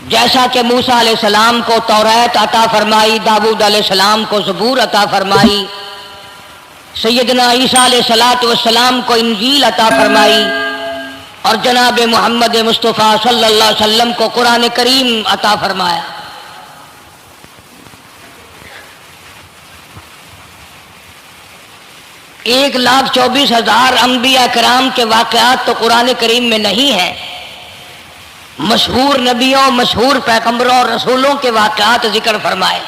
جیسا کہ موسیٰ علیہ السلام کو تورات عطا فرمائی، داؤد علیہ السلام کو زبور عطا فرمائی، سیدنا عیسیٰ علیہ السلام کو انجیل عطا فرمائی، اور جناب محمد مصطفیٰ صلی اللہ علیہ وسلم کو قرآن کریم عطا فرمایا۔ 1,24,000 انبیاء کرام کے واقعات تو قرآن کریم میں نہیں ہیں، مشہور نبیوں، مشہور پیغمبروں اور رسولوں کے واقعات ذکر فرمائے۔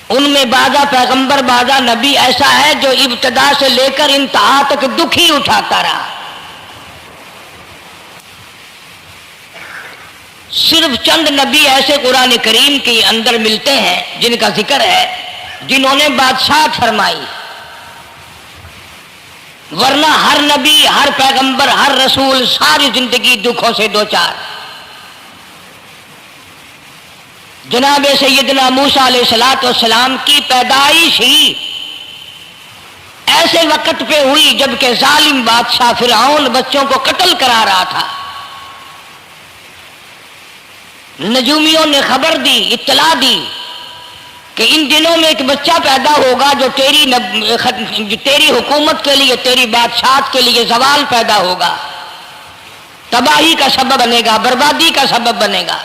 ان میں بعضا پیغمبر، بعضا نبی ایسا ہے جو ابتدا سے لے کر انتہا تک دکھ ہی اٹھاتا رہا۔ صرف چند نبی ایسے قرآن کریم کے اندر ملتے ہیں جن کا ذکر ہے، جنہوں نے بادشاہت فرمائی، ورنہ ہر نبی، ہر پیغمبر، ہر رسول ساری زندگی دکھوں سے دوچار۔ جناب سیدنا موسیٰ علیہ السلام کی پیدائش ہی ایسے وقت پہ ہوئی جبکہ ظالم بادشاہ فرعون بچوں کو قتل کرا رہا تھا۔ نجومیوں نے خبر دی، اطلاع دی کہ ان دنوں میں ایک بچہ پیدا ہوگا جو تیری حکومت کے لیے، تیری بادشاہت کے لیے زوال پیدا ہوگا، تباہی کا سبب بنے گا، بربادی کا سبب بنے گا۔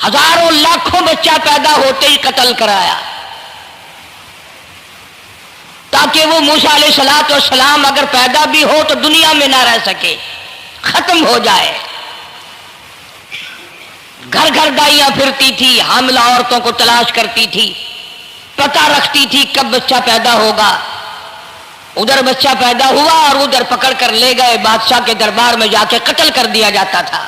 ہزاروں لاکھوں بچہ پیدا ہوتے ہی قتل کرایا تاکہ وہ موسیٰ علیہ السلام اگر پیدا بھی ہو تو دنیا میں نہ رہ سکے، ختم ہو جائے۔ گھر گھر دائیاں پھرتی تھی، حاملہ عورتوں کو تلاش کرتی تھی، پتہ رکھتی تھی کب بچہ پیدا ہوگا۔ ادھر بچہ پیدا ہوا اور ادھر پکڑ کر لے گئے، بادشاہ کے دربار میں جا کے قتل کر دیا جاتا تھا۔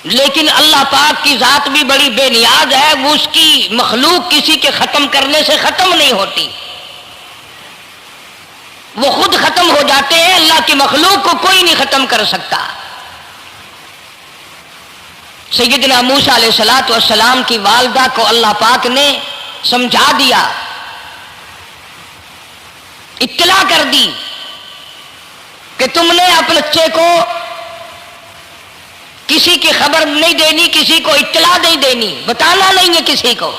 لیکن اللہ پاک کی ذات بھی بڑی بے نیاز ہے، وہ اس کی مخلوق کسی کے ختم کرنے سے ختم نہیں ہوتی، وہ خود ختم ہو جاتے ہیں۔ اللہ کی مخلوق کو کوئی نہیں ختم کر سکتا۔ سیدنا موسیٰ علیہ السلام کی والدہ کو اللہ پاک نے سمجھا دیا، اطلاع کر دی کہ تم نے اپنے بچے کو کسی کی خبر نہیں دینی، کسی کو اطلاع نہیں دینی، بتانا نہیں ہے کسی کو،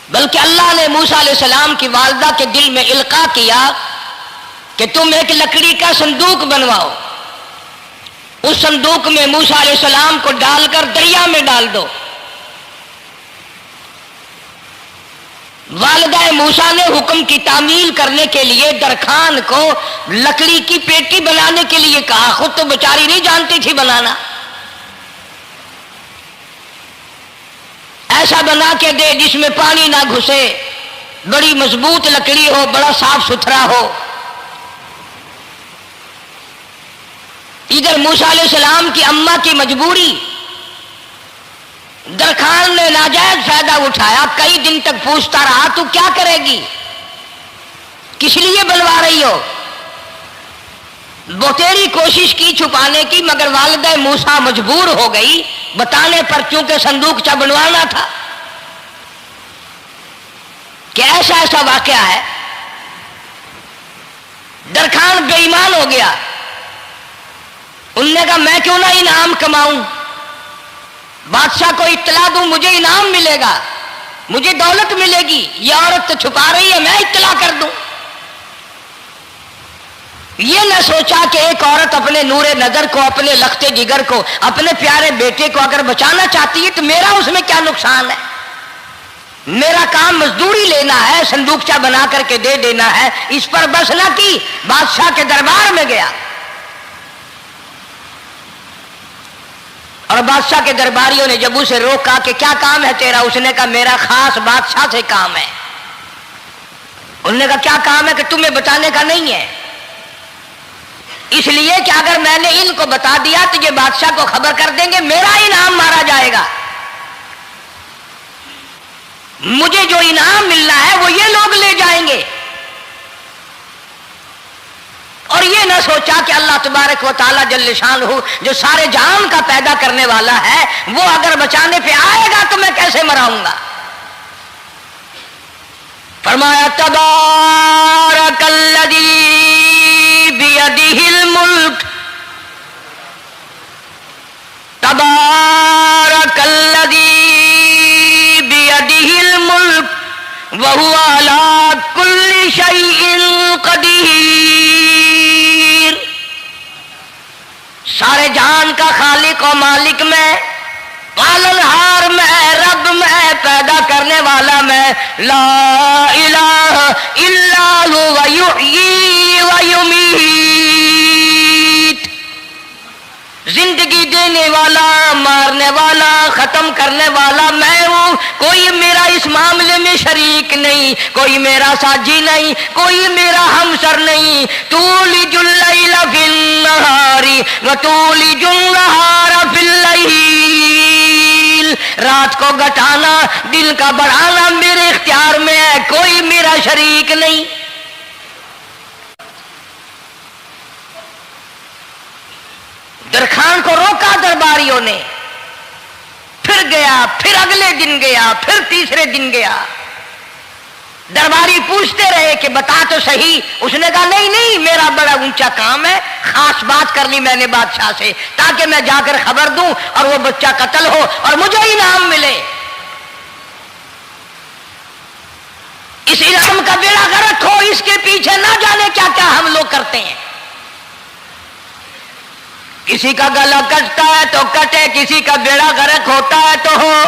بلکہ اللہ نے موسیٰ علیہ السلام کی والدہ کے دل میں القاء کیا کہ تم ایک لکڑی کا صندوق بنواؤ، اس صندوق میں موسیٰ علیہ السلام کو ڈال کر دریا میں ڈال دو۔ والدہ موسیٰ نے حکم کی تعمیل کرنے کے لیے درخان کو لکڑی کی پیٹی بنانے کے لیے کہا، خود تو بیچاری نہیں جانتی تھی بنانا۔ ایسا بنا کے دے جس میں پانی نہ گھسے، بڑی مضبوط لکڑی ہو، بڑا صاف ستھرا ہو۔ ادھر موسیٰ علیہ السلام کی اماں کی مجبوری، درخان نے ناجائز فائدہ اٹھایا، کئی دن تک پوچھتا رہا تو کیا کرے گی، کس لیے بنوا رہی ہو؟ بتیری کوشش کی چھپانے کی، مگر والدہ موسیٰ مجبور ہو گئی بتانے پر، چونکہ صندوق چا بنوانا تھا۔ کہ ایسا واقعہ ہے، درخان بے ایمان ہو گیا۔ انہوں نے کہا میں کیوں نہ انعام کماؤں، بادشاہ کو اطلاع دوں، مجھے انعام ملے گا، مجھے دولت ملے گی، یہ عورت تو چھپا رہی ہے، میں اطلاع کر دوں۔ یہ نہ سوچا کہ ایک عورت اپنے نور نظر کو، اپنے لخت جگر کو، اپنے پیارے بیٹے کو اگر بچانا چاہتی ہے تو میرا اس میں کیا نقصان ہے، میرا کام مزدوری لینا ہے، صندوقچہ بنا کر کے دے دینا ہے۔ اس پر بس نہ کی، بادشاہ کے دربار میں گیا اور بادشاہ کے درباریوں نے جب اسے روکا کہ کیا کام ہے تیرا، اس نے کہا میرا خاص بادشاہ سے کام ہے۔ انہوں نے کہا کیا کام ہے؟ کہ تمہیں بتانے کا نہیں ہے، اس لیے کہ اگر میں نے ان کو بتا دیا تو یہ بادشاہ کو خبر کر دیں گے، میرا انعام مارا جائے گا، مجھے جو انعام ملنا ہے وہ یہ لوگ لے جائیں گے۔ اور یہ نہ سوچا کہ اللہ تبارک و تعالیٰ جل شانہ جو سارے جہان کا پیدا کرنے والا ہے، وہ اگر بچانے پہ آئے گا تو میں کیسے مراؤں گا۔ فرمایا تبارک الذی मराने वाला मैं, ला इलाहा इल्ला हुवा युहयी व युमीत, जिंदगी देने वाला, मारने वाला, खत्म करने वाला मैं हूं। कोई मेरा इस मामले में शरीक नहीं, कोई मेरा साझी नहीं, कोई मेरा हमसर नहीं। तूलिजुल लैला फिन नहारी व तूलिजुन नहारा फिल लैल, रात को घटाना, दिन का बढ़ाना मेरे इख्तियार में है, कोई मेरा शरीक नहीं। दरखान को रोका दरबारियों ने, फिर गया, फिर अगले दिन गया, फिर तीसरे दिन गया। दरबारी पूछते रहे कि बता तो सही। उसने कहा नहीं नहीं, मेरा बड़ा ऊंचा काम है, खास बात कर ली मैंने बादशाह से ताकि मैं जाकर खबर दूं और वो बच्चा कत्ल हो और मुझे इनाम मिले। इस इनाम का बेड़ा गर्क हो, इसके पीछे ना जाने क्या क्या हम लोग करते हैं। किसी का गला कटता है तो कटे, किसी का बेड़ा गर्क होता है तो हो,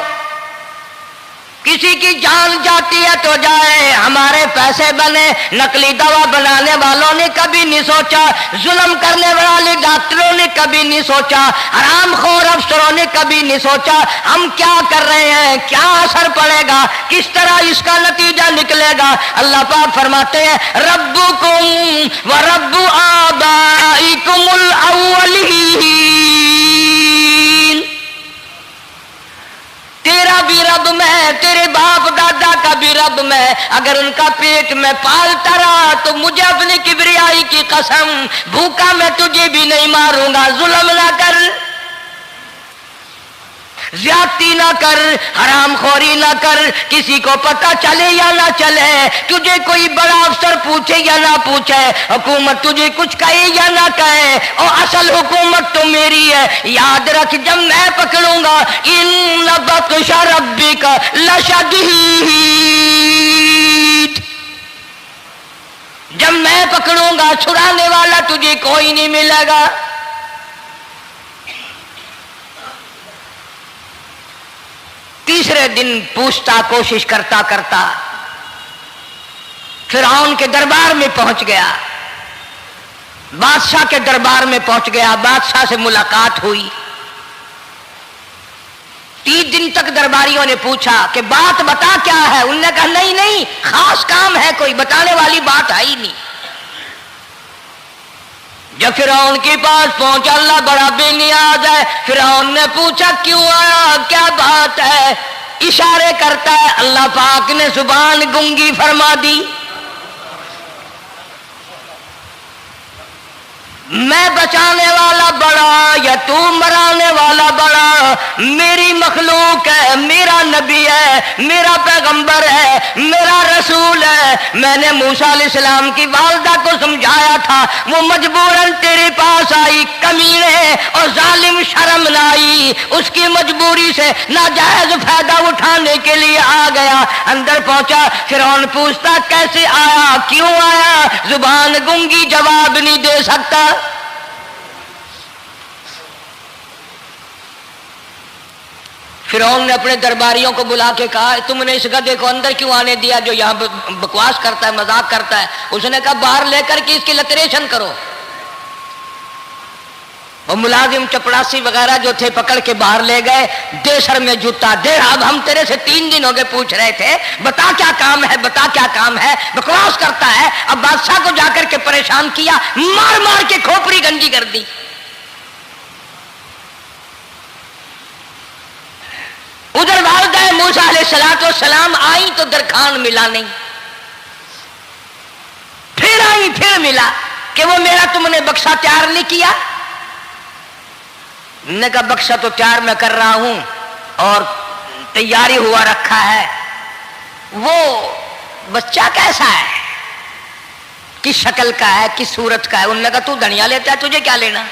किसी की जान जाती है तो जाए, हमारे पैसे बने। नकली दवा बनाने वालों ने कभी नहीं सोचा, जुल्म करने वाले डॉक्टरों ने कभी नहीं सोचा, हरामखोर अफसरों ने कभी नहीं सोचा हम क्या कर रहे हैं, क्या असर पड़ेगा, किस तरह इसका नतीजा निकलेगा। अल्लाह पाक फरमाते हैं रब्बुकुम व रब्बु आबाइकुमुल अव्वलीन, तेरा भी रब मैं, तेरे बाप दादा का भी रब मैं। अगर उनका पेट में पालता रहा तो मुझे अपनी किबरियाई की कसम, भूखा मैं तुझे भी नहीं मारूंगा। जुल्म ना कर, ज्यादती ना कर, हरामखोरी ना कर, किसी को पता चले या ना चले, तुझे कोई बड़ा अफसर पूछे या ना पूछे, हुकूमत तुझे कुछ कहे या ना कहे, और असल हुकूमत तो मेरी है। याद रख जब मैं पकड़ूंगा, इन्न बत्शा रब्बिका लशदीद, जब मैं पकड़ूंगा छुड़ाने वाला तुझे कोई नहीं मिलेगा। तीसरे दिन पूछता, कोशिश करता करता फिरौन के दरबार में पहुंच गया, बादशाह के दरबार में पहुंच गया, बादशाह से मुलाकात हुई। 3 दिन तक दरबारियों ने पूछा कि बात बता क्या है। उन्होंने कहा नहीं नहीं, खास काम है, कोई बताने वाली बात है ही नहीं। जब फिरौन के पास पहुंचा, अल्लाह बड़ा बेनियाज है, फिरौन ने पूछा क्यों आया, क्या बात है। इशारे करता है, अल्लाह पाक ने जुबान गूंगी फरमा दी। मैं बचाने वाला बड़ा या तू मराने वाला बड़ा, मेरी मखलूक है, मेरा नबी है, मेरा पैगंबर है, मेरा रसूल है। मैंने मूसा अलैहिस्सलाम की वालदा को समझाया था, वो मजबूरन तेरे पास आई, कमीने और जालिम शर्म लाई, उसकी मजबूरी से नाजायज फायदा उठाने के लिए आ गया। अंदर पहुंचा, फिरौन पूछता कैसे आया, क्यों आया, जुबान गूंगी, जवाब नहीं दे सकता। फिरौन ने अपने दरबारियों को बुला के कहा, तुमने इस गधे को अंदर क्यों आने दिया जो यहाँ बकवास करता है, मजाक करता है। उसने कहा बाहर लेकर के इसकी लतरेशन करो। और मुलाजिम चपड़ासी वगैरह जो थे पकड़ के बाहर ले गए, दे सर में जूता दे। अब हम तेरे से 3 दिन हो गए पूछ रहे थे, बता क्या काम है, बता क्या काम है, बकवास करता है। अब बादशाह को जाकर के परेशान किया, मार मार के खोपड़ी गंजी कर दी। उधर वालिदा मूसा अलैहिस्सलाम आई तो दरखान मिला नहीं, फिर आई फिर मिला कि वो मेरा तुमने बक्सा तैयार नहीं किया। ने कहा बक्सा तो तैयार मैं कर रहा हूं और तैयारी हुआ रखा है। वो बच्चा कैसा है, किस शक्ल का है, किस सूरत का है। उन्होंने कहा तू धनिया लेता है, तुझे क्या लेना,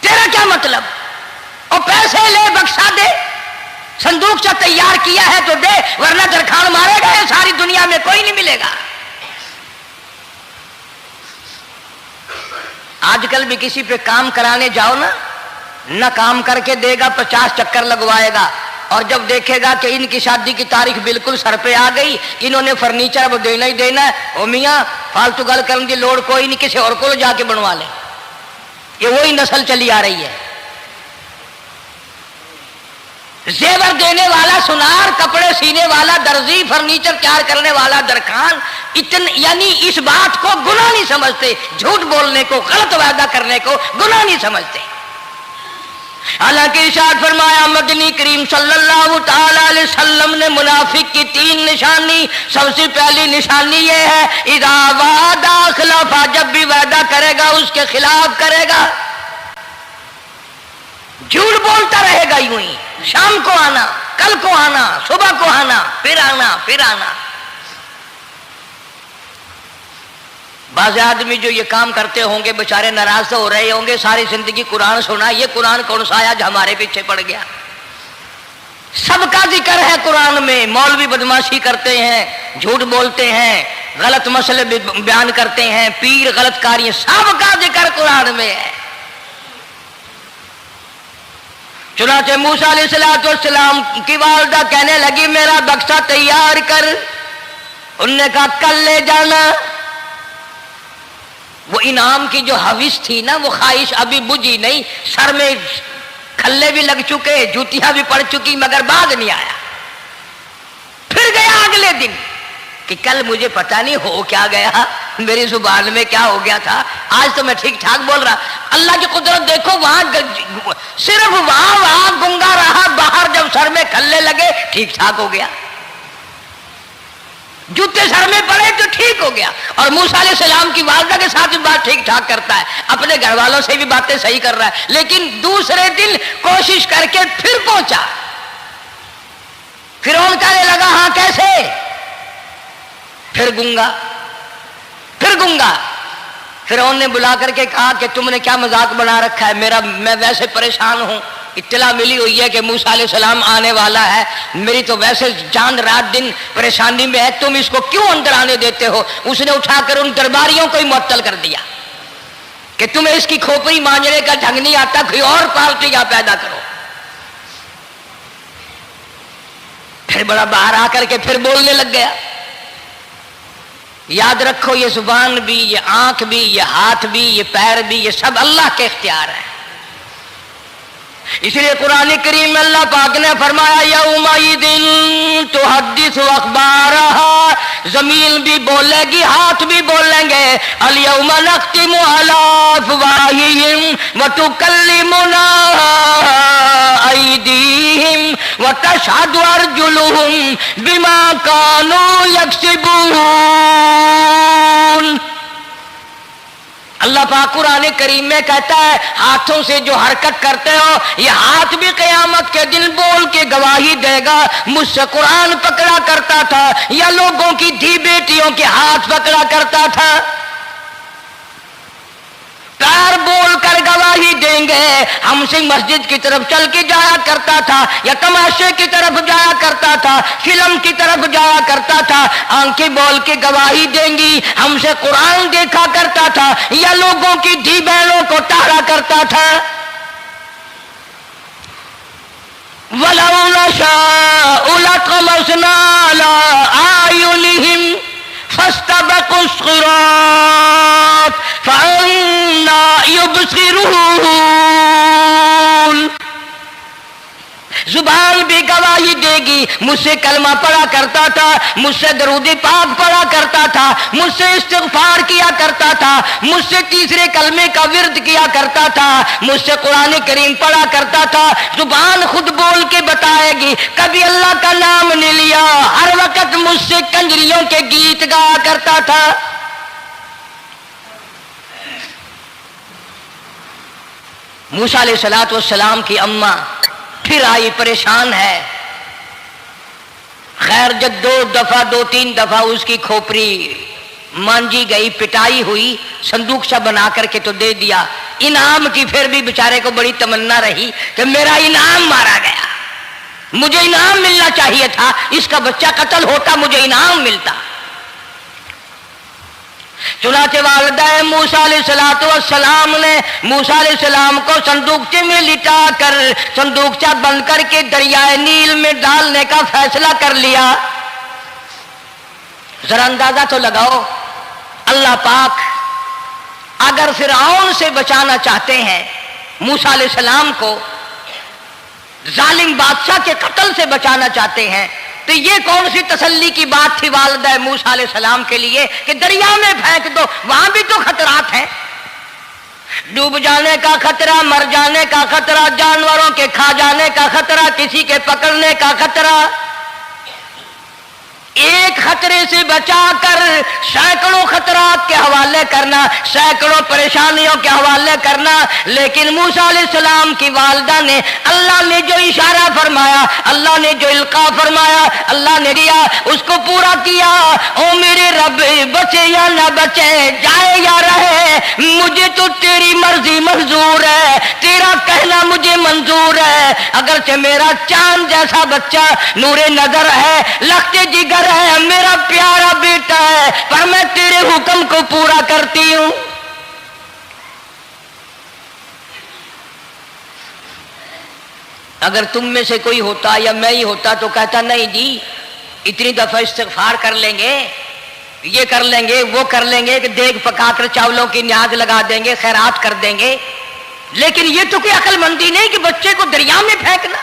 तेरा क्या मतलब। और पैसे ले, बक्सा दे, संदूक से तैयार किया है तो दे, वरना दरखान मारेगा, सारी दुनिया में कोई नहीं मिलेगा। आजकल भी किसी पे काम कराने जाओ ना, न काम करके देगा, 50 चक्कर लगवाएगा, और जब देखेगा कि इनकी शादी की तारीख बिल्कुल सर पे आ गई, इन्होंने फर्नीचर अब देना ही देना है, ओ मियाँ फालतू गल करने की लोड़ कोई नहीं, किसी और को जाके बनवा ले। ये वही नस्ल चली आ रही है। जेवर देने वाला सुनार, कपड़े सीने वाला दर्जी, फर्नीचर तैयार करने वाला दरखान, यानी इस बात को गुनाह नहीं समझते, झूठ बोलने को, गलत वादा करने को गुनाह नहीं समझते। हालांकि इरशाद फरमाया मदनी करीम सल्लल्लाहु ताला अलैहि वसल्लम ने मुनाफिक की 3 निशानी, सबसे पहली निशानी ये है इज़ा वादा खिलाफा, जब भी वादा करेगा उसके खिलाफ करेगा, झूठ बोलता रहेगा यूं ही, शाम को आना, कल को आना, सुबह को आना, फिर आना, फिर आना। बाज़ आदमी जो ये काम करते होंगे बेचारे नाराज तो हो रहे होंगे, सारी जिंदगी कुरान सुना, ये कुरान कौन सा आया जो हमारे पीछे पड़ गया। सबका जिक्र है कुरान में, मौलवी बदमाशी करते हैं, झूठ बोलते हैं, गलत मसले बयान करते हैं, पीर गलत कार्य, सबका जिक्र कुरान में है। चुनाचे मूसा अलैहिस्सलाम की वालिदा कहने लगी मेरा बक्सा तैयार कर, उनने कहा कल ले जाना। वो इनाम की जो हविस थी ना, वो ख्वाहिश अभी बुझी नहीं, सर में खल्ले भी लग चुके, जूतियां भी पड़ चुकी, मगर बाद नहीं आया। फिर गया अगले दिन कि कल मुझे पता नहीं हो क्या गया, मेरी जुबान में क्या हो गया था, आज तो मैं ठीक ठाक बोल रहा। अल्लाह की कुदरत देखो, वहां सिर्फ वहां गुंगा रहा, बाहर जब सर में खल्ले लगे ठीक ठाक हो गया, जूते सर में पड़े तो ठीक हो गया। और मूसा अलैहिस्सलाम की वालिदा के साथ भी बात ठीक ठाक करता है, अपने घर वालों से भी बातें सही कर रहा है, लेकिन दूसरे दिन कोशिश करके फिर पहुंचा। फिरौन कहने लगा हाँ कैसे, फिर गूंगा, फिर गूंगा। फिरौन ने बुला करके कहा कि तुमने क्या मजाक बना रखा है, मैं वैसे परेशान हूं, इत्तला मिली हुई है कि मूसा अलैहिस्सलाम आने वाला है, मेरी तो वैसे जान रात दिन परेशानी में है, तुम इसको क्यों अंदर आने देते हो। उसने उठाकर उन दरबारियों को ही मुअत्तल कर दिया कि तुम्हें इसकी खोपड़ी मांझने का ढंग नहीं आता, कोई और पार्टी यहां पैदा करो। फिर बड़ा बाहर आकर के फिर बोलने लग गया। याद रखो ये जुबान भी, ये आंख भी, ये हाथ भी, ये पैर भी, ये सब अल्लाह के इख्तियार है। इसलिए कुरान करीम में अल्लाह पाक ने फरमाया यौमइदिन तुहद्दिसु अखबारहा, जमीन भी बोलेगी, हाथ भी बोलेंगे। अल यौमा नख्तिमु अला अफवाहिहिम व तुकल्लिमुना अयदीहिम व तशहदु अर्जुलुहुम बिमा कानू यक्सिबून। अल्लाह पाक कुरान करीम में कहता है हाथों से जो हरकत करते हो, ये हाथ भी क़यामत के दिन बोल के गवाही देगा, मुझसे कुरान पकड़ा करता था या लोगों की धी बेटियों के हाथ पकड़ा करता था। पैर बोल कर गवाही देंगे, हमसे मस्जिद की तरफ चल के जाया करता था या तमाशे की तरफ जाया करता था, फिल्म की तरफ जाया करता था, आंखें बोल के गवाही देंगी, हमसे कुरान देखा करता था या लोगों की धी बहनों को तारा करता था। वलौ नशाउ लतमसना अला आयुनिहिम फस्तबकुस सिरात फअन्ना युबसिरून। जुबान भी गवाही देगी, मुझसे कलमा पढ़ा करता था, मुझसे दरूद पाक पढ़ा करता था, मुझसे इस्तिग़फ़ार किया करता था, मुझसे तीसरे कलमे का विर्द किया करता था, मुझसे कुरान करीम पढ़ा करता था। जुबान खुद बोल के बताएगी, कभी अल्लाह का नाम नहीं लिया, हर वक्त मुझसे कंजरियों के गीत गाया करता था। मूसा अलैहिस्सलातु वस्सलाम की अम्मा फिर आई, परेशान है। खैर जब 2-3 दफा उसकी खोपड़ी मांझी गई, पिटाई हुई, संदूक सा बना करके तो दे दिया। इनाम की फिर भी बेचारे को बड़ी तमन्ना रही कि मेरा इनाम मारा गया, मुझे इनाम मिलना चाहिए था, इसका बच्चा कत्ल होता, मुझे इनाम मिलता। चुनाचे वालदा मूसा अलैहिस्सलाम ने मूसा अलैहिस्सलाम को संदूकचे में लिटा कर संदूकचा बंद करके दरियाए नील में डालने का फैसला कर लिया। जरा अंदाजा तो लगाओ, अल्लाह पाक अगर फिरौन से बचाना चाहते हैं, मूसा अलैहिस्सलाम को जालिम बादशाह के कत्ल से बचाना चाहते हैं, तो ये कौन सी तसल्ली की बात थी वालिदा मूसा अलैहिस्सलाम के लिए कि दरिया में फेंक दो, वहां भी तो खतरात हैं, डूब जाने का खतरा, मर जाने का खतरा, जानवरों के खा जाने का खतरा, किसी के पकड़ने का खतरा। एक खतरे से बचाकर सैकड़ों खतरात के हवाले करना, सैकड़ों परेशानियों के हवाले करना। लेकिन मूसा अलैहिस्सलाम की वालिदा ने अल्लाह ने जो इशारा फरमाया, अल्लाह ने जो इल्का फरमाया, अल्लाह ने दिया, उसको पूरा किया। ओ मेरे रब, बचे या ना बचे, जाए या रहे, मुझे तो तेरी मर्जी मंजूर है, तेरा कहना मुझे मंजूर है। अगरचे मेरा चांद जैसा बच्चा नूरे नजर है, लखते जिगर है, मेरा प्यारा बेटा है, पर मैं तेरे हुक्म को पूरा करती हूं। अगर तुम में से कोई होता या मैं ही होता तो कहता नहीं जी, इतनी दफा इस्तिग़फ़ार कर लेंगे, ये कर लेंगे, वो कर लेंगे, कि देग पकाकर चावलों की न्याज लगा देंगे, खैरात कर देंगे। लेकिन ये तो कोई अक्लमंदी नहीं कि बच्चे को दरिया में फेंकना।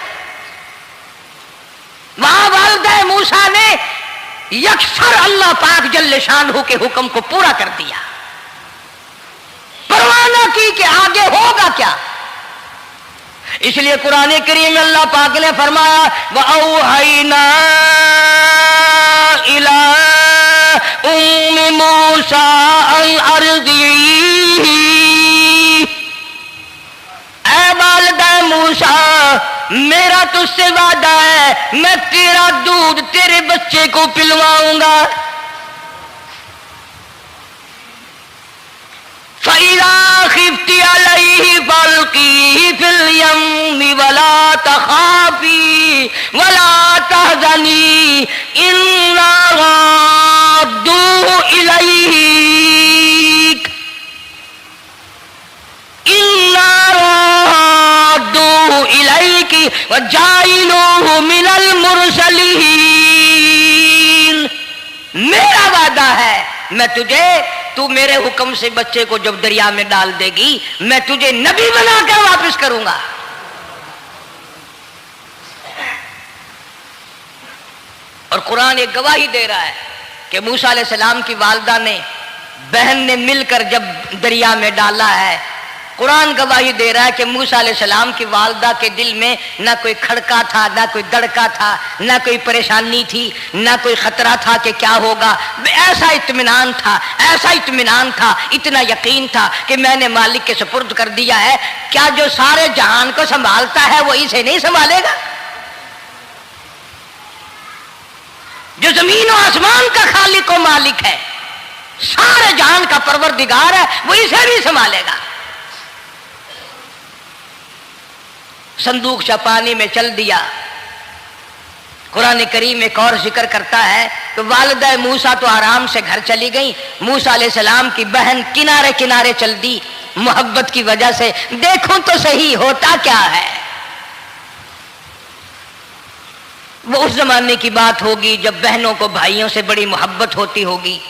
वहां वालिदा मूसा ने यकसर अल्लाह पाक जल्ले शानहू के हुक्म को पूरा कर दिया, परवाह न की कि आगे होगा क्या। इसलिए कुरान करीम में अल्लाह पाक ने फरमाया, वअौहैना इला उम्मी मूसा अन अर्ज़िही, ऐ वालिदा मूसा, मेरा तुझसे वादा है, मैं तेरा दूध तेरे बच्चे को पिलवाऊंगा। फ़इज़ा ख़िफ़्ती अलैहि फ़अल्क़ीही फ़िल यम्मि वला तख़ाफ़ी वला तहज़नी इन्ना राद्दूहु इलैक, इन्ना राद्दूहु इलैकी वजाइलूहु मिनल मुरसलीन। मेरा वादा है, मैं तुझे, तू मेरे हुक्म से बच्चे को जब दरिया में डाल देगी, मैं तुझे नबी बनाकर वापस करूंगा। और कुरान एक गवाही दे रहा है कि मूसा अलैहिस्सलाम की वालिदा ने, बहन ने मिलकर जब दरिया में डाला है, कुरान गवाही दे रहा है कि मूसा अलैहिस्सलाम की वालिदा के दिल में ना कोई खड़का था, ना कोई दड़का था, ना कोई परेशानी थी, ना कोई खतरा था कि क्या होगा। ऐसा इत्मीनान था, ऐसा इत्मीनान था, इतना यकीन था कि मैंने मालिक के सुपुर्द कर दिया है। क्या जो सारे जहान को संभालता है वो इसे नहीं संभालेगा? जो जमीन और आसमान का खालिक और मालिक है, सारे जहान का परवरदिगार है, वो इसे भी संभालेगा। संदूक सा पानी में चल दिया। कुरान करीम एक और जिक्र करता है तो वालिदा मूसा तो आराम से घर चली गई, मूसा अलैहिस्सलाम की बहन किनारे किनारे चल दी मोहब्बत की वजह से। देखो तो सही होता क्या है। वो उस जमाने की बात होगी जब बहनों को भाइयों से बड़ी मोहब्बत होती होगी,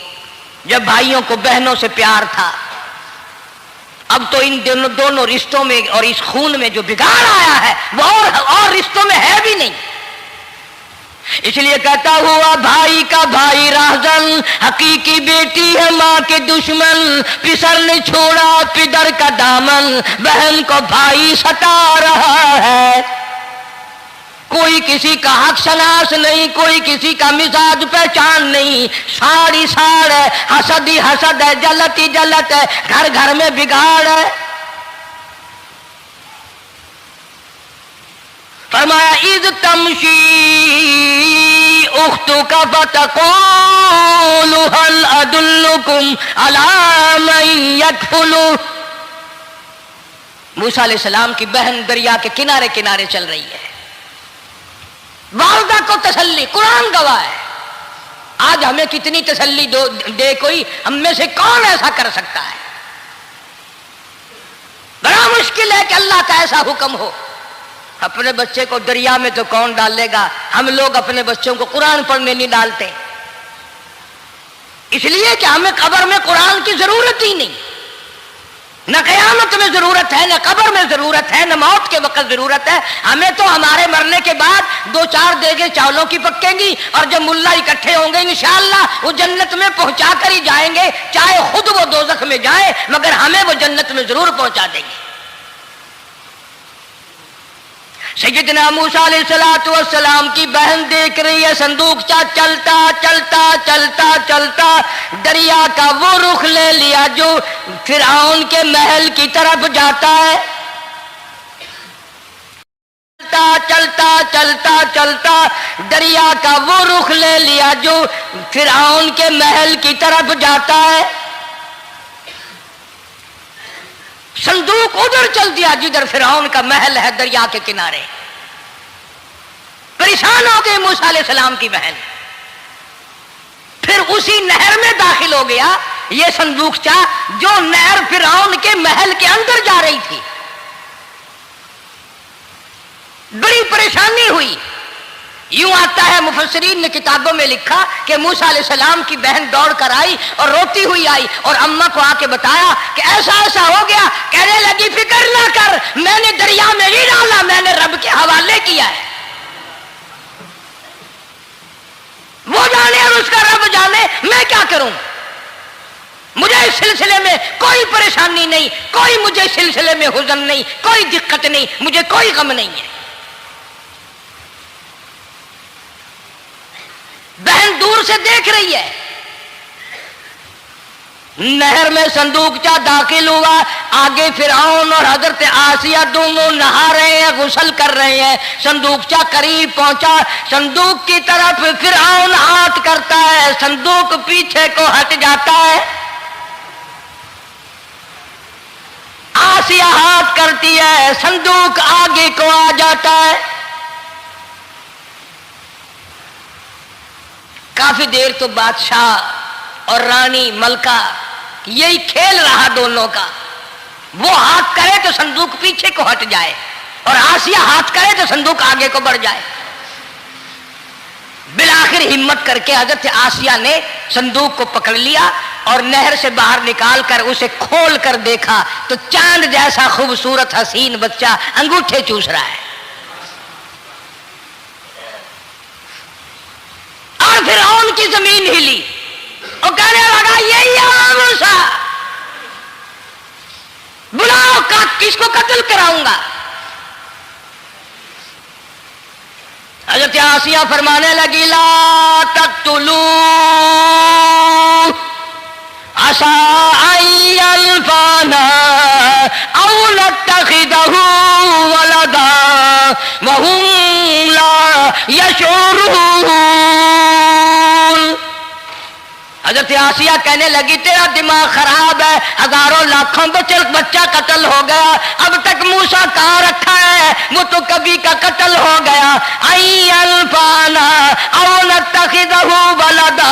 जब भाइयों को बहनों से प्यार था। अब तो इन दोनों रिश्तों में और इस खून में जो बिगाड़ आया है वो और रिश्तों में है भी नहीं। इसलिए कहता हुआ भाई का भाई राहजन, हकीकी बेटी है माँ के दुश्मन, पिसर ने छोड़ा पिदर का दामन, बहन को भाई सता रहा है। कोई किसी का हक शनास नहीं, कोई किसी का मिजाज पहचान नहीं, साड़ी साड़ है, हसद ही हसद है, जलत ही जलत है, घर घर में बिगाड़ है। फरमाया इज़ तमशी उख्तुका फतक़ूलु हल अदुल्लुकुम अला मन यकफुलु। मूसा अलैहिस्सलाम की बहन दरिया के किनारे किनारे चल रही है, वालिदा को तसल्ली, कुरान गवाह है। आज हमें कितनी तसल्ली दे कोई, हम में से कौन ऐसा कर सकता है? बड़ा मुश्किल है कि अल्लाह का ऐसा हुक्म हो। अपने बच्चे को दरिया में तो कौन डालेगा? हम लोग अपने बच्चों को कुरान पढ़ने नहीं डालते, इसलिए कि हमें कब्र में कुरान की जरूरत ही नहीं। न कयामत में जरूरत है, न कब्र में जरूरत है, न मौत के वक्त जरूरत है। हमें तो हमारे मरने के बाद 2-4 देगे चावलों की पकेंगी और जब मुल्ला इकट्ठे होंगे इंशाअल्लाह वो जन्नत में पहुंचा कर ही जाएंगे, चाहे खुद वो दोजख में जाए मगर हमें वो जन्नत में जरूर पहुंचा देंगे। सैयदना मूसा अलैहिस्सलातु वस्सलाम की बहन देख रही है संदूकचा चलता चलता चलता चलता दरिया का वो रुख ले लिया जो फिरौन के महल की तरफ जाता है। चलता चलता चलता चलता दरिया का वो रुख ले लिया जो फिरौन के महल की तरफ जाता है। संदूक उधर चल दिया जिधर फिरौन का महल है, दरिया के किनारे। परेशान हो गई मूसा अलैहिस्सलाम की बहन। फिर उसी नहर में दाखिल हो गया ये संदूकचा जो नहर फिरौन के महल के अंदर जा रही थी। बड़ी परेशानी हुई। यूं आता है, मुफस्सिरीन ने किताबों में लिखा कि मूसा अलैहिस्सलाम की बहन दौड़ कर आई और रोती हुई आई और अम्मा को आके बताया कि ऐसा ऐसा हो गया। कहने लगी फिक्र ना कर, मैंने दरिया में नहीं डाला, मैंने रब के हवाले किया है। वो जाने और उसका रब जाने, मैं क्या करूं? मुझे इस सिलसिले में कोई परेशानी नहीं, कोई मुझे इस सिलसिले में हुज़न नहीं, कोई दिक्कत नहीं, मुझे कोई गम नहीं है। बहन दूर से देख रही है। नहर में संदूकचा दाखिल हुआ, आगे फिरौन और हजरत आसिया दोनों नहा रहे हैं, गुस्ल कर रहे हैं। संदूकचा करीब पहुंचा, संदूक की तरफ फिरौन हाथ करता है, संदूक पीछे को हट जाता है। आसिया हाथ करती है, संदूक आगे को आ जाता है। काफी देर तो बादशाह और रानी मलका यही खेल रहा दोनों का। वो हाथ करे तो संदूक पीछे को हट जाए और आसिया हाथ करे तो संदूक आगे को बढ़ जाए। बिलाखिर हिम्मत करके हजरत आसिया ने संदूक को पकड़ लिया और नहर से बाहर निकाल कर उसे खोल कर देखा तो चांद जैसा खूबसूरत हसीन बच्चा अंगूठे चूस रहा है। और फिरौन की जमीन हिली और कहने लगा यही है मूसा, बुलाओ का किसको कत्ल कराऊंगा। हजरत आसिया फरमाने लगी ला तक़्तुलू असा अयल्फाना औ नत्तखिदहु वलदा वहुम ला यशऊरून। हजरत आसिया कहने लगी तेरा दिमाग खराब है, हजारों लाखों बच्चा कत्ल हो गया, अब तक मूसा कहाँ रखा है, वो तो कभी का कत्ल हो गया। आई अल्फाना औ नत्तखिदहु वलदा,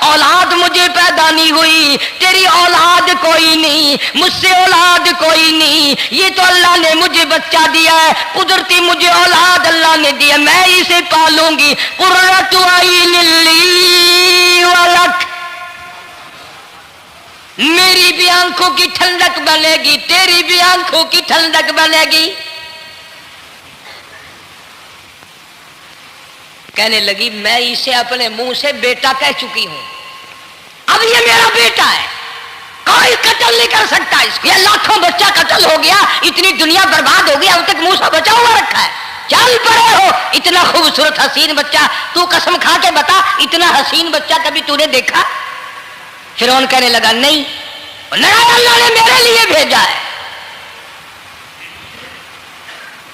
औलाद मुझे पैदा नहीं हुई, तेरी औलाद कोई नहीं, मुझसे औलाद कोई नहीं, ये तो अल्लाह ने मुझे बच्चा दिया है, कुदरती मुझे औलाद अल्लाह ने दिया, मैं इसे पालूंगी। कुर्रतु अय्युन ली वलक, मेरी भी आंखों की ठंडक बनेगी, तेरी भी आंखों की ठंडक बनेगी। कहने लगी मैं इसे अपने मुंह से बेटा कह चुकी हूं, अब ये मेरा बेटा है, कोई कत्ल नहीं कर सकता इसको। ये लाखों बच्चा कत्ल हो गया, इतनी दुनिया बर्बाद हो गई, अब तक मूसा बचा हुआ रखा है। चल पड़े हो, इतना खूबसूरत हसीन बच्चा, तू कसम खा के बता इतना हसीन बच्चा कभी तूने देखा? फिरौन कहने लगा नहीं, अल्लाह ने मेरे लिए भेजा है।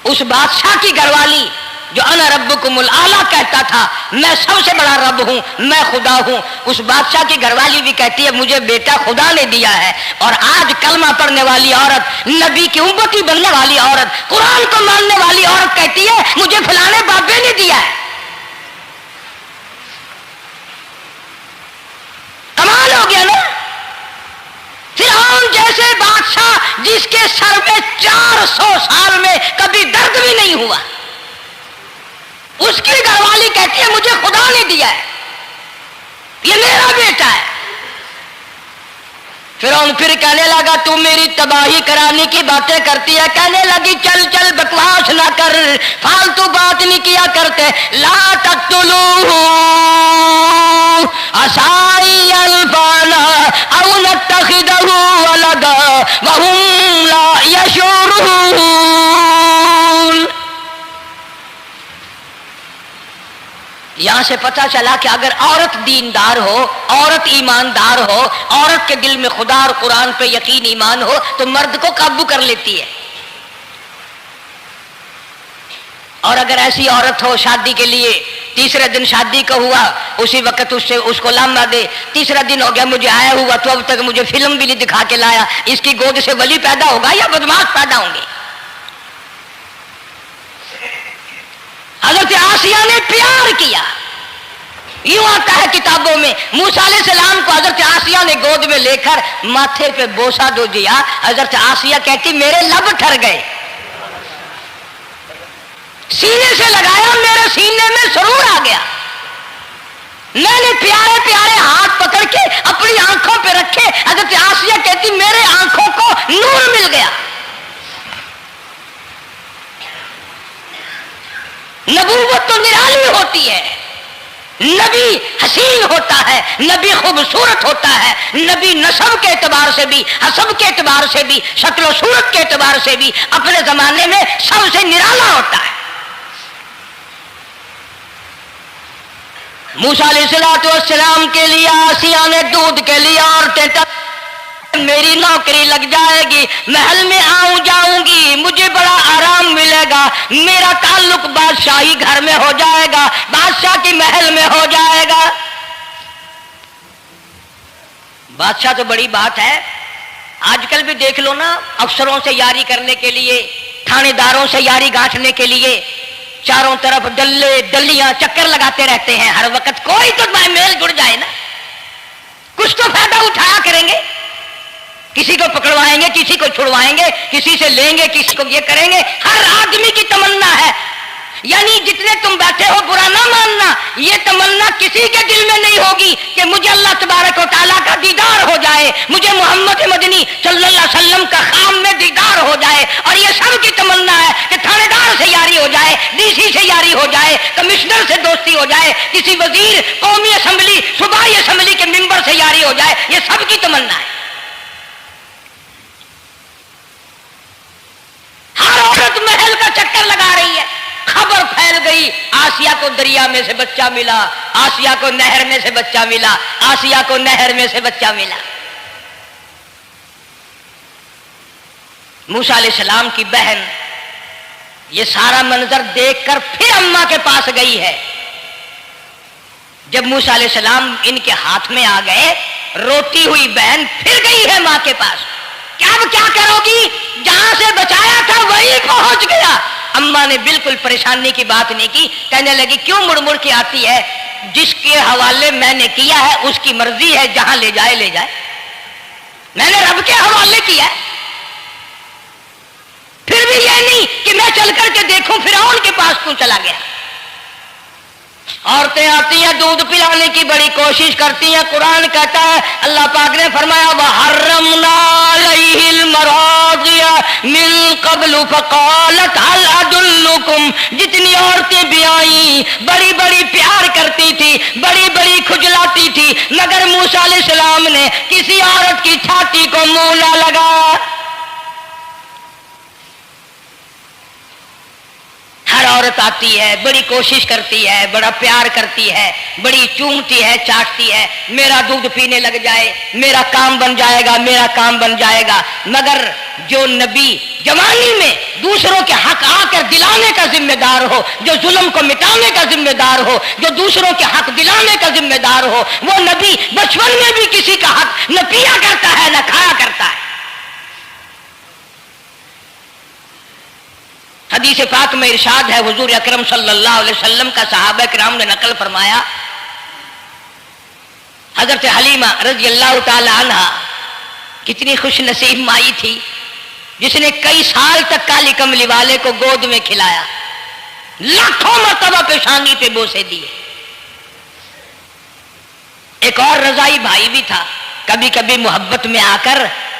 उस बादशाह की घरवाली जो अना रब्बुकुमुल आला कहता था, मैं सबसे बड़ा रब हूं, मैं खुदा हूं, उस बादशाह की घरवाली भी कहती है मुझे बेटा खुदा ने दिया है। और आज कलमा पढ़ने वाली औरत, नबी की उम्मती बनने वाली औरत, कुरान को मानने वाली औरत कहती है मुझे फलाने बाबे ने दिया है। कमाल हो गया ना। फिरौन जैसे बादशाह जिसके सर में 400 साल में कभी दर्द भी नहीं हुआ, उसकी घरवाली कहती है मुझे खुदा ने दिया है, ये मेरा बेटा है। फिरौन फिर कहने लगा तू मेरी तबाही कराने की बातें करती है। कहने लगी चल चल बकवास ना कर, फालतू बात नहीं किया करते। ला तक़्तुलूहु असाई अल्फाना औ नत्तखिदहु वलदा वहुम ला यशऊरून। यहां से पता चला कि अगर औरत दीनदार हो, औरत ईमानदार हो, औरत के दिल में खुदा और कुरान पे यकीन ईमान हो तो मर्द को काबू कर लेती है। और अगर ऐसी औरत हो शादी के लिए, तीसरे दिन शादी का हुआ, उसी वक्त उसको लामा दे, तीसरा दिन हो गया मुझे आया हुआ तो अब तक मुझे फिल्म भी नहीं दिखा के लाया, इसकी गोद से वली पैदा होगा या बदमाश पैदा होंगे। हज़रत आसिया ने प्यार किया, यूं आता है किताबों में, मूसा अलैहिस्सलाम को हज़रत आसिया ने गोद में लेकर माथे पे बोसा दो दिया। हज़रत आसिया कहती मेरे लब ठर गए, सीने से लगाया मेरे सीने में सुरूर आ गया। मैंने प्यारे प्यारे हाथ पकड़ के अपनी आंखों पे रखे। हज़रत आसिया कहती मेरे आंखों को नूर मिल गया। नबूवत तो निराली होती है, नबी हसीन होता है, नबी खूबसूरत होता है, नबी नस्ब के एतबार से भी, हसब के एतबार से भी, शक्ल सूरत के एतबार से भी अपने जमाने में सबसे निराला होता है। मूसा अलैहिस्सलाम के लिए आसिया ने दूध के लिए औरतें मेरी नौकरी लग जाएगी, महल में आऊं जाऊंगी, मुझे बड़ा आराम मिलेगा, मेरा ताल्लुक बादशाही घर में हो जाएगा, बादशाह की महल में हो जाएगा। बादशाह तो बड़ी बात है, आजकल भी देख लो ना, अफसरों से यारी करने के लिए, थानेदारों से यारी गांठने के लिए चारों तरफ डल्ले डल्लियां चक्कर लगाते रहते हैं हर वक्त। कोई तो मेल जुड़ जाए ना, कुछ तो फायदा उठाया करेंगे, किसी को पकड़वाएंगे, किसी को छुड़वाएंगे, किसी से लेंगे, किसी को ये करेंगे। हर आदमी की तमन्ना है, यानी जितने तुम बैठे हो बुरा ना मानना, ये तमन्ना किसी के दिल में नहीं होगी कि मुझे अल्लाह तबारक व तआला का दीदार हो जाए, मुझे मोहम्मद मदनी सल्लल्लाहु अलैहि वसल्लम का खाम में दीदार हो जाए। और ये सब की तमन्ना है कि थानेदार से यारी हो जाए, डीसी से यारी हो जाए, कमिश्नर से दोस्ती हो जाए, किसी वजीर, कौमी असम्बली, सूबाई असम्बली के मेंबर से यारी हो जाए। ये सब की तमन्ना है। हर औरत महल का चक्कर लगा रही है। खबर फैल गई, आसिया को दरिया में से बच्चा मिला, आसिया को नहर में से बच्चा मिला, आसिया को नहर में से बच्चा मिला। मूसा अलैहिस्सलाम की बहन ये सारा मंजर देखकर फिर अम्मा के पास गई है। जब मूसा अलैहिस्सलाम इनके हाथ में आ गए, रोती हुई बहन फिर गई है मां के पास। क्या करोगी, जहां से बचाया था वहीं पहुंच गया। अम्मा ने बिल्कुल परेशानी की बात नहीं की, कहने लगी क्यों मुड़ मुड़ के आती है, जिसके हवाले मैंने किया है उसकी मर्जी है, जहां ले जाए ले जाए, मैंने रब के हवाले किया है। फिर भी ये नहीं कि मैं चल करके देखूं फिरौन के पास क्यों चला गया। औरतें आती हैं, दूध पिलाने की बड़ी कोशिश करती हैं। कुरान कहता है, अल्लाह पाक ने फरमाया वहर्रमना अलैहिल मरादिया मिन क़ब्लु फ़क़ालत हल अदुल्लुकुम। जितनी औरतें भी आई बड़ी बड़ी प्यार करती थी, बड़ी बड़ी खुजलाती थी, मगर मूसा अलैहिस्सलाम ने किसी औरत की छाती को मुंह न लगाया। हर औरत आती है, बड़ी कोशिश करती है, बड़ा प्यार करती है, बड़ी चूमती है, चाटती है, मेरा दूध पीने लग जाए, मेरा काम बन जाएगा, मेरा काम बन जाएगा। मगर जो नबी जवानी में दूसरों के हक आकर दिलाने का जिम्मेदार हो, जो जुल्म को मिटाने का जिम्मेदार हो, जो दूसरों के हक दिलाने का जिम्मेदार हो, वो नबी बचपन में भी किसी का हक न पिया करता है न खाया करता है। हदीस पाक में इरशाद है, हुजूर अकरम सल्लल्लाहु अलैहि वसल्लम का सहाबा किराम ने नकल फरमाया, حضرت حلیمہ رضی اللہ تعالی عنہا کتنی خوش نصیب مائی تھی جس نے کئی سال تک کالی کملی والے کو گود میں کھلایا، لاکھوں مرتبہ پیشانی پہ بوسے دیے۔ ایک اور رضائی بھائی بھی تھا، کبھی کبھی محبت میں آ کر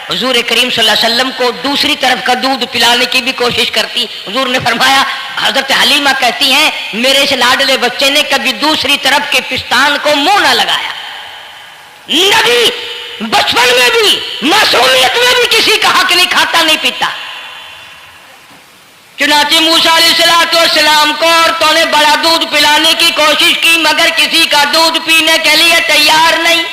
حضور کریم صلی اللہ علیہ وسلم کو دوسری طرف کا دودھ پلانے کی بھی کوشش کرتی۔ حضور نے فرمایا، حضرت حلیمہ کہتی ہیں میرے اس لاڈلے بچے نے کبھی دوسری طرف کے پستان کو منہ نہ لگایا۔ نبی بچپن میں بھی معصومیت میں بھی کسی کا حق نہیں کھاتا نہیں پیتا۔ چنانچہ موسیٰ علیہ السلام کو عورتوں نے بڑا دودھ پلانے کی کوشش کی مگر کسی کا دودھ پینے کے لیے تیار نہیں۔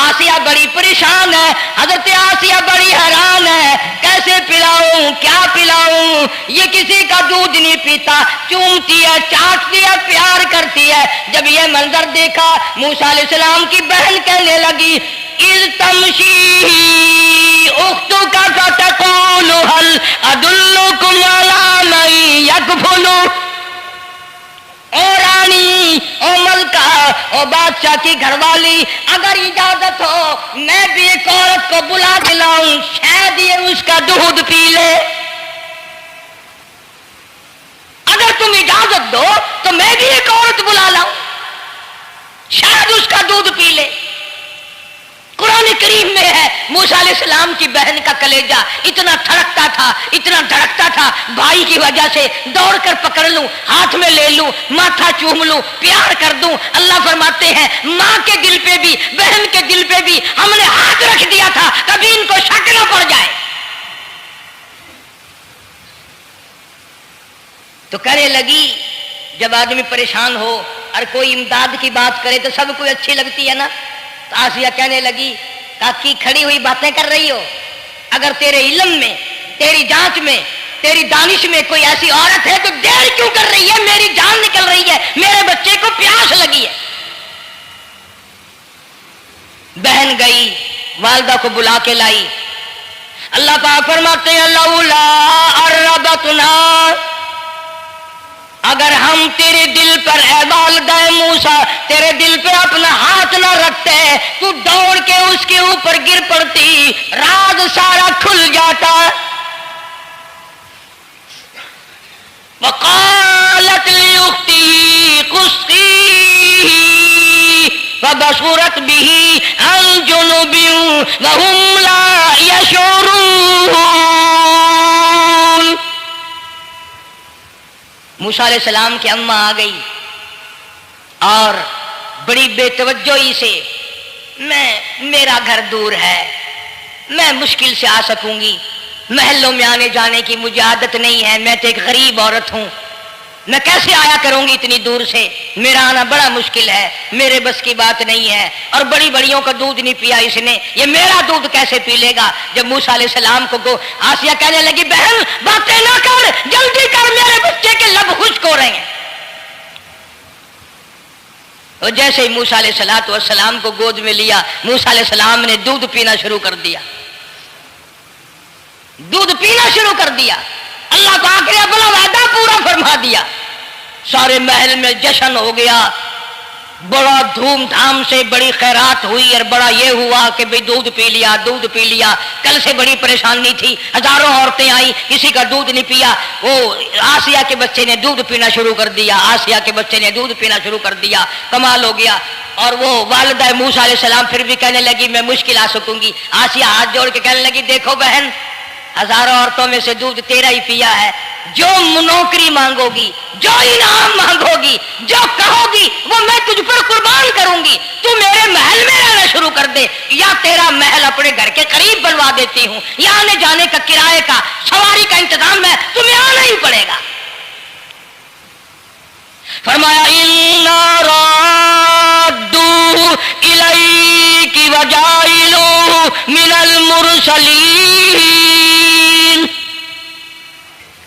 آسیہ بڑی پریشان ہے، حضرت آسیہ بڑی حیران ہے، کیسے پلاؤں کیا پلاؤں، یہ کسی کا دودھ نہیں پیتا، چومتی ہے چاٹتی ہے پیار کرتی ہے۔ جب یہ منظر دیکھا موسیٰ علیہ السلام کی بہن کہنے لگی اِذْ تَمْشِي أُخْتُكَ فَتَقُولُ هَلْ أَدُلُّكُمْ عَلَىٰ مَن يَكْفُلُهُ، او رانی او ملکہ او بادشاہ کی گھر والی، اگر اجازت ہو میں بھی ایک عورت کو بلا کے لاؤں، شاید یہ اس کا دودھ پی لے۔ اگر تم اجازت دو تو میں بھی ایک عورت بلا لاؤں، شاید اس کا دودھ پی لے۔ قرآن کریم میں ہے موسیٰ علیہ السلام کی بہن کا کلیجہ اتنا تھڑکتا تھا اتنا دھڑکتا تھا، بھائی کی وجہ سے دوڑ کر پکڑ لوں، ہاتھ میں لے لوں، ماتھا چوم لوں، پیار کر دوں۔ اللہ فرماتے ہیں ماں کے دل پہ بھی بہن کے دل پہ بھی ہم نے ہاتھ رکھ دیا تھا کبھی ان کو شک نہ پڑ جائے۔ تو کہنے لگی جب آدمی پریشان ہو اور کوئی امداد کی بات کرے تو سب کو اچھی لگتی ہے نا، تو آسیہ کہنے لگی کاکی کھڑی ہوئی باتیں کر رہی ہو، اگر تیرے علم میں تیری جانچ میں تیری دانش میں کوئی ایسی عورت ہے تو دیر کیوں کر رہی ہے، میری جان نکل رہی ہے، میرے بچے کو پیاس لگی ہے۔ بہن گئی والدہ کو بلا کے لائی۔ اللہ پاک فرماتے ہیں لولا اربتنا، اگر ہم تیرے دل پر اے والدہ موسیٰ تیرے دل پہ اپنا ہاتھ نہ رکھتے تو دوڑ کے اس کے اوپر گر پڑتی، راز سارا کھل جاتا۔ وقالت لاختي قصيه فبصرت به عن جنب وهم لا يشعرون۔ موسیٰ علیہ السلام کی اماں آ گئی اور بڑی بے توجہی سے میرا گھر دور ہے، میں مشکل سے آ سکوں گی، محلوں میں آنے جانے کی مجھے عادت نہیں ہے، میں تو ایک غریب عورت ہوں، میں کیسے آیا کروں گی اتنی دور سے، میرا آنا بڑا مشکل ہے، میرے بس کی بات نہیں ہے، اور بڑی بڑیوں کا دودھ نہیں پیا اس نے، یہ میرا دودھ کیسے پی لے گا۔ جب موسیٰ علیہ السلام کو آسیہ کہنے لگی بہن باتیں نہ کر، جلدی کر، میرے بچے کے لب خشک ہو رہے ہیں۔ اور جیسے ہی موسیٰ علیہ السلام کو گود میں لیا، موسیٰ علیہ السلام نے دودھ پینا شروع کر دیا، دودھ پینا شروع کر دیا۔ اللہ پاک نے اپنا وعدہ پورا فرما دیا، سارے محل میں جشن ہو گیا، بڑا دھوم دھام سے بڑی خیرات ہوئی، اور بڑا یہ ہوا کہ بھئی دودھ پی لیا دودھ پی لیا۔ کل سے بڑی پریشانی تھی، ہزاروں عورتیں آئیں، کسی کا دودھ نہیں پیا۔ وہ آسیہ کے بچے نے دودھ پینا شروع کر دیا، آسیہ کے بچے نے دودھ پینا شروع کر دیا، کمال ہو گیا۔ اور وہ والدہ موسیٰ علیہ السلام پھر بھی کہنے لگی میں مشکل آ سکوں گی۔ آسیہ ہاتھ جوڑ کے کہنے لگی دیکھو بہن، ہزاروں عورتوں میں سے دودھ تیرا ہی پیا ہے، جو نوکری مانگو گی، جو انعام مانگو گی، جو کہو گی وہ میں تجھ پر قربان کروں گی، تو میرے محل میں رہنا شروع کر دے، یا تیرا محل اپنے گھر کے قریب بنوا دیتی ہوں، یا آنے جانے کا کرائے کا سواری کا انتظام ہے، تمہیں آنا ہی پڑے گا۔ فرمایا اِنَّا رَادُّوهُ إِلَيْكِ وَجَاعِلُوهُ مِنَ الْمُرْسَلِينَ۔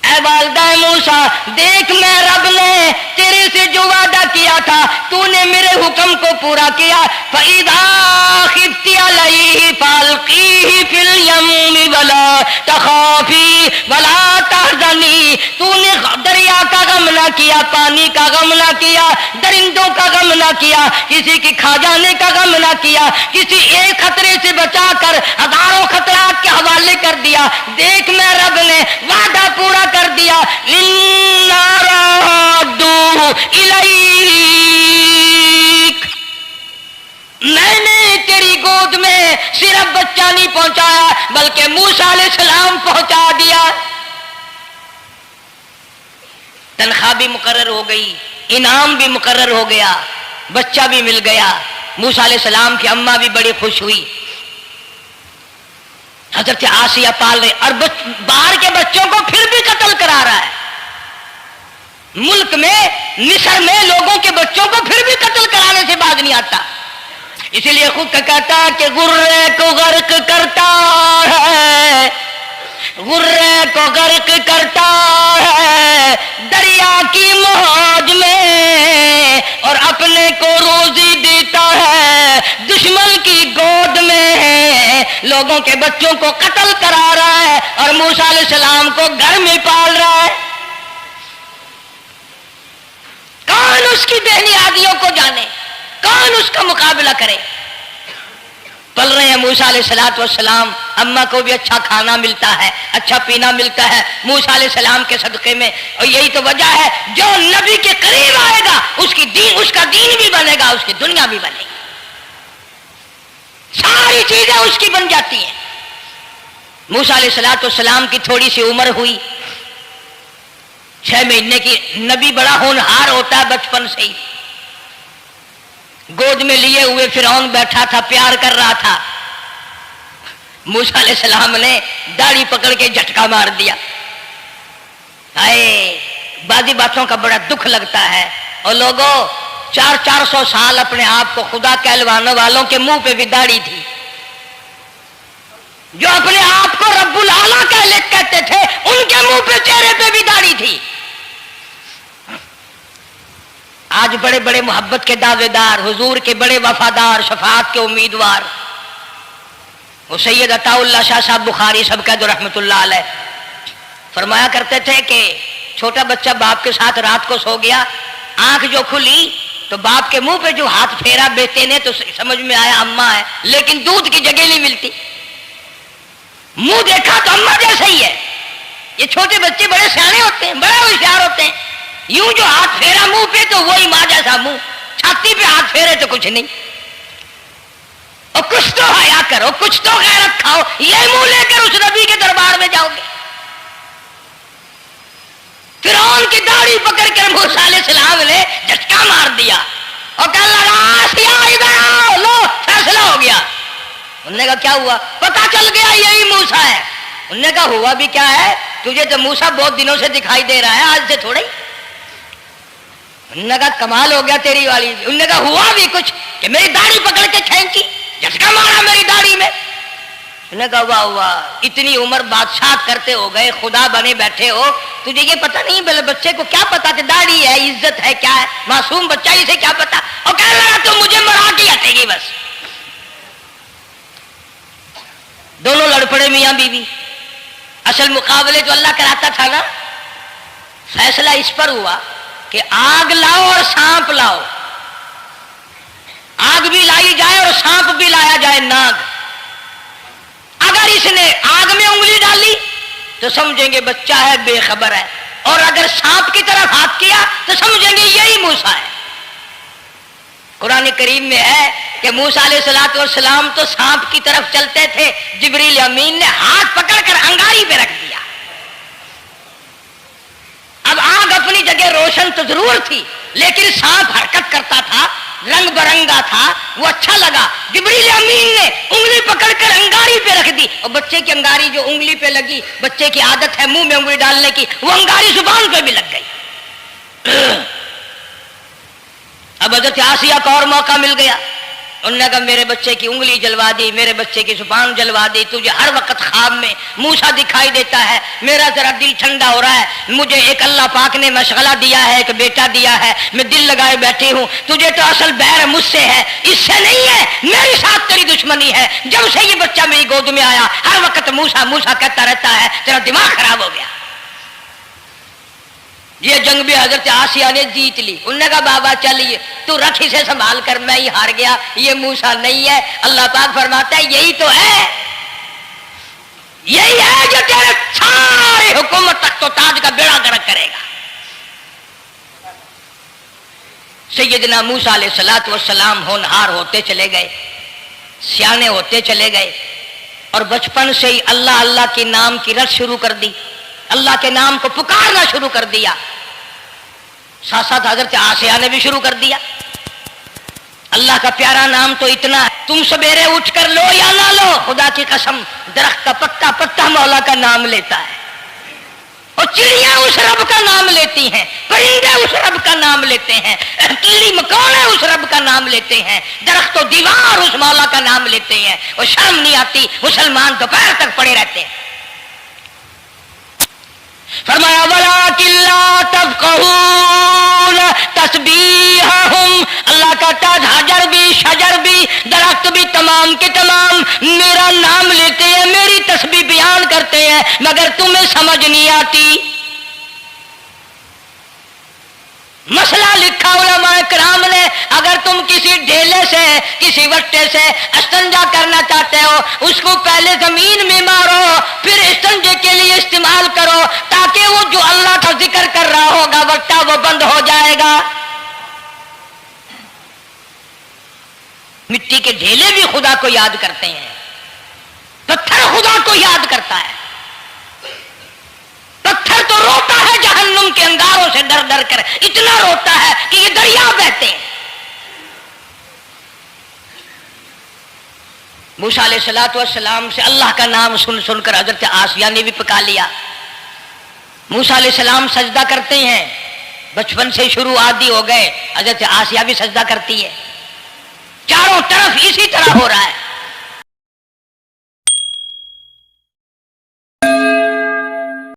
اے والدہ موسیٰ دیکھ، میں رب نے تیرے سے جو وعدہ کیا تھا تو نے میرے حکم کو پورا کیا۔ فَإِذَا خِفْتِ عَلَيْهِ فَأَلْقِيهِ فِي الْيَمِّ वला तखाफी वला तहज़नी, तूने दरिया का गम ना किया, पानी का गम ना किया, दरिंदों का गम ना किया, किसी की खा जाने का गम ना किया, किसी एक खतरे से बचाकर हजारों खतरात के हवाले कर दिया। देख मैं रब ने वादा पूरा कर दिया। इन्ना रादू इलैक, मैंने तेरी गोद में सिर्फ बच्चा नहीं पहुंचाया बल्कि मूसा अलैहिस्सलाम पहुंचा दिया। तनख्वाह भी मुकर्रर हो गई, इनाम भी मुकर्रर हो गया, बच्चा भी मिल गया। मूसा अलैहिस्सलाम की अम्मा भी बड़ी खुश हुई। हजरत आसिया पाल रहे और बाहर के बच्चों को फिर भी कत्ल करा रहा है। मुल्क में मिस्र में लोगों के बच्चों को फिर भी कत्ल कराने से बाज नहीं आता। इसीलिए खुद का कहता है कि गुर्रे को गर्क करता है, गुर्रे को गर्क करता है दरिया की मौज में, और अपने को रोजी देता है दुश्मन की गोद में। लोगों के बच्चों को कत्ल करा रहा है और मूसा अलैहिस्सलाम को घर में पाल रहा है। कौन उसकी बेनियादियों को जाने, कौन उसका मुकाबला करे। पल रहे हैं मूसा अलैहिस्सलाम, अम्मा को भी अच्छा खाना मिलता है, अच्छा पीना मिलता है मूसा अलैहिस्सलाम के सदक़े में। और यही तो वजह है जो नबी के करीब आएगा उसका दीन भी बनेगा, उसकी दुनिया भी बनेगी, सारी चीजें उसकी बन जाती हैं। मूसा अलैहिस्सलाम की थोड़ी सी उम्र हुई, 6 महीने की। नबी बड़ा होनहार होता है बचपन से ही। गोद में लिए हुए फिरौन बैठा था, प्यार कर रहा था। मूसा अलैहिस्सलाम ने दाढ़ी पकड़ के झटका मार दिया। आए बादी बातों का बड़ा दुख लगता है। और लोगों 400 साल अपने आप को खुदा कहलवाने वालों के मुंह पे भी दाढ़ी थी, जो अपने आप को रब्बुल आला कहते थे उनके मुंह पे चेहरे पे भी दाढ़ी थी। आज बड़े बड़े मोहब्बत के दावेदार, हुजूर के बड़े वफादार, शफाअत के उम्मीदवार, वो सैयद अताउल्लाह शाह साहब बुखारी सबका जो रहमतुल्लाह अलैह फरमाया करते थे कि छोटा बच्चा बाप के साथ रात को सो गया, आंख जो खुली तो बाप के मुंह पे जो हाथ फेरा बेटे ने तो समझ में आया अम्मा है, लेकिन दूध की जगह नहीं मिलती। मुंह देखा तो अम्मा जैसा ही है। ये छोटे बच्चे बड़े सियाने होते हैं, बड़े होशियार होते हैं। यूं जो हाथ फेरा मुंह पे तो वही मां जैसा मुंह, छाती पे हाथ फेरे तो कुछ नहीं। और कुछ तो हया करो, कुछ तो गैरत खाओ, ये मुंह लेकर उस नबी के दरबार में जाओगे। फिरौन की दाढ़ी पकड़ कर मूसा अलैहिस्सलाम ने झटका मार दिया और कहा लगा इधर आओ, लो फैसला हो गया। उन्होंने कहा क्या हुआ? पता चल गया यही मूसा है। उन्होंने कहा हुआ भी क्या है, तुझे तो मूसा बहुत दिनों से दिखाई दे रहा है, आज से थोड़ा ही। उन्होंने कहा कमाल हो गया तेरी वाली। उन्होंने कहा हुआ भी कुछ कि मेरी दाढ़ी पकड़ के खींची, झटका मारा मेरी दाढ़ी में। उन्होंने कहा वाह वाह, इतनी उम्र बादशाह करते हो गए, खुदा बने बैठे हो, तुझे ये पता नहीं? बोले बच्चे को क्या पता कि दाढ़ी है, इज्जत है, क्या है, मासूम बच्चा, इसे क्या पता। और कह रहा तो मुझे मरा के हटेगी बस। दोनों लड़ पड़े मियां बीवी। असल मुकाबले जो अल्लाह कराता था ना, फैसला इस पर हुआ कि आग लाओ और सांप लाओ। आग भी लाई जाए और सांप भी लाया जाए, नाग। अगर इसने आग में उंगली डाली तो समझेंगे बच्चा है, बेखबर है, और अगर सांप की तरफ हाथ किया तो समझेंगे यही मूसा है। कुरान करीम में है कि मूसा अलैहिस्सलाम तो सांप की तरफ चलते थे, जिब्रील अमीन ने हाथ पकड़कर अंगारी पे रख दिया। अब आग अपनी जगह रोशन तो जरूर थी, लेकिन सांप हरकत करता था, रंग बरंगा था, वो अच्छा लगा। जिब्रील अमीन ने उंगली पकड़कर अंगारी पे रख दी, और बच्चे की अंगारी जो उंगली पे लगी, बच्चे की आदत है मुंह में उंगली डालने की, वो अंगारी जुबान पे भी लग गई। अब हज़रत आसिया को और मौका मिल गया। انہوں نے کہا میرے بچے کی انگلی جلوا دی، میرے بچے کی زبان جلوا دی، تجھے ہر وقت خواب میں موسیٰ دکھائی دیتا ہے، میرا ذرا دل ٹھنڈا ہو رہا ہے، مجھے ایک اللہ پاک نے مشغلہ دیا ہے، ایک بیٹا دیا ہے، میں دل لگائے بیٹھی ہوں، تجھے تو اصل بیر مجھ سے ہے، اس سے نہیں ہے، میرے ساتھ تیری دشمنی ہے، جب سے یہ بچہ میری گود میں آیا ہر وقت موسیٰ موسیٰ کہتا رہتا ہے، تیرا دماغ خراب ہو گیا۔ یہ جنگ بھی حضرت آسیہ نے جیت لی، انہوں نے کہا بابا چلیے تو رکھ اسے سنبھال کر، میں ہی ہار گیا، یہ موسیٰ نہیں ہے۔ اللہ پاک فرماتا ہے یہی تو ہے، یہی ہے جو تیرے سارے حکومت تخت و تاج کا بیڑا گرک کرے گا۔ سیدنا موسیٰ علیہ السلام ہونہار ہوتے چلے گئے، سیانے ہوتے چلے گئے، اور بچپن سے ہی اللہ اللہ کے نام کی رٹ شروع کر دی، اللہ کے نام کو پکارنا شروع کر دیا۔ ساتھ ساتھ حضرت آسیہ نے بھی شروع کر دیا۔ اللہ کا پیارا نام تو اتنا ہے، تم سویرے اٹھ کر لو یا نہ لو، خدا کی قسم درخت کا پتا پتا مولا کا نام لیتا ہے، اور چڑیاں اس رب کا نام لیتی ہیں، پرندے اس رب کا نام لیتے ہیں، کیڑی مکوڑے اس رب کا نام لیتے ہیں، درخت و دیوار اس مولا کا نام لیتے ہیں، اور شرم نہیں آتی مسلمان دوپہر تک پڑے رہتے ہیں۔ فرمایا وَلَٰكِن لَّا تَفْقَهُونَ تَسْبِيحَهُمْ، اللہ کہتا ہے حجر بھی شجر بھی درخت بھی تمام کے تمام میرا نام لیتے ہیں، میری تسبیح بیان کرتے ہیں، مگر تمہیں سمجھ نہیں آتی۔ مسئلہ لکھا علماء کرام نے، اگر تم کسی ڈھیلے سے کسی وٹے سے استنجا کرنا چاہتے ہو، اس کو پہلے زمین میں مارو، پھر استنجے کے لیے استعمال کرو، تاکہ وہ جو اللہ کا ذکر کر رہا ہوگا وٹا وہ بند ہو جائے گا۔ مٹی کے ڈھیلے بھی خدا کو یاد کرتے ہیں، پتھر خدا کو یاد کرتا ہے، پتھر تو روتا ہے جہنم کے انگاروں سے ڈر ڈر کر، اتنا روتا ہے کہ یہ دریا بہتے ہیں۔ موسیٰ علیہ السلام سے اللہ کا نام سن سن کر حضرت آسیہ نے بھی پکا لیا۔ موسیٰ علیہ السلام سجدہ کرتے ہیں، بچپن سے شروع عادی ہو گئے، حضرت آسیہ بھی سجدہ کرتی ہے، چاروں طرف اسی طرح ہو رہا ہے۔